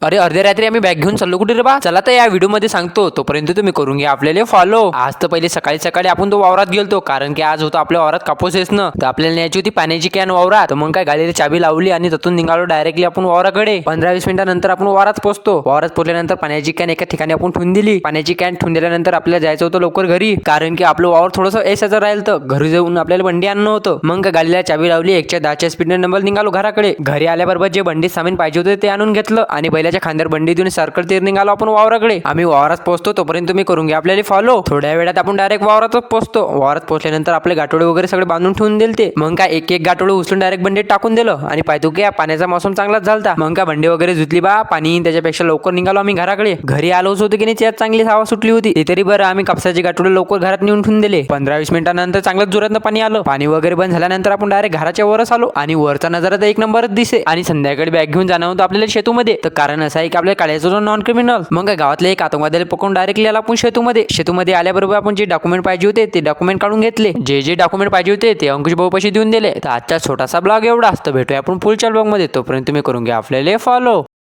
अरे अर्ध्या रात्री आम्ही बॅग घेऊन चाललो कुठे रे बा? चला तर या व्हिडिओ मध्ये सांगतो, तोपर्यंत तुम्ही करून घ्या आपल्याला फॉलो. आज तर पहिले सकाळी सकाळी आपण तो वावरात गेलतो, कारण की आज होतो आपल्या वावरात कापूस आहेस ना, तर आपल्याला न्यायची होती पाण्याची कॅन वावरात. तर मग काय गाडीला चाबी लावली आणि तिथून निघालो डायरेक्टली आपण वावराकडे. 15-20 मिनिटानंतर आपण वावरात पोहोचतो. वावरात पोहोचल्यानंतर पाण्याची कॅन एका ठिकाणी आपण ठेवून दिली. पाण्याची कॅन ठेवून दिल्यानंतर आपल्याला जायचं होतं लवकर घरी, कारण की आपलं वावर थोडंसं ऐसाचं राहिलं, तर घरी जाऊन आपल्याला बंडी आणणं होतं. मग काय गाडीला चाबी लावली, 110च्या स्पीडने नंबर निघालो घराकडे. घरी आल्याबरोबर जे बंडी सामान पाहिजे होते ते आणून घेतलं आणि बैलाच्या खांद्यावर बंडी देऊन सर्कल तीर निघालो आपण वावराकडे. आम्ही वावरात पोहोचतो, तोपर्यंत तुम्ही करून घ्या आपल्याला फॉलो. थोड्या वेळात आपण डायरेक्ट वावरातच पोहोचतो. वावरात पोहोचल्यानंतर आपले गाठोडे वगैरे सगळे बांधून ठेवून दिले. मग काय एक एक गाठोडे उचलून डायरेक्ट बंडीत टाकून दिलं आणि पाहतो की पाण्याचा मौसम चांगलाच झालता. मग काय बंडी वगैरे धुतली बा, पाणी त्याच्यापेक्षा लवकर निघालो आम्ही घराकडे. घरी आलोच होतो की नाही, त्यात चांगली हवा सुटली होती. ते तरी बरं आम्ही कापसाचे गाठोडे लवकर घरात नेऊन ठेवून दिले. 15-20 मिनिटानंतर चांगलंच जोरात पाणी आलं. पाणी वगैरे बंद झाल्यानंतर आपण डायरेक्ट घराच्या वरच आलो आणि वरचा नजारा तर एक नंबरच दिसे. आणि संध्याकाळी बॅग घेऊन जाणं होतं आपल्याला शेतूमध्ये. तर कारण असं आहे की आपल्या काळ्याचा जो नॉन क्रिमिनल, मग गावातले एक आतंकवाद्याला पकडून डायरेक्टली आला आपण शेतूमध्ये आल्याबरोबर आपण जे डॉक्युमेंट पाहिजे होते ते डॉक्युमेंट काढून घेतले. जे डॉक्युमेंट पाहिजे होते ते अंकुश भाऊ पैसे देऊन दिले. तर आजचा छोटासा ब्लॉग एवढा असतो. भेटूया आपण पुढच्या ब्लॉग मध्ये, तोपर्यंत तुम्ही करून घ्या आपल्याला फॉलो.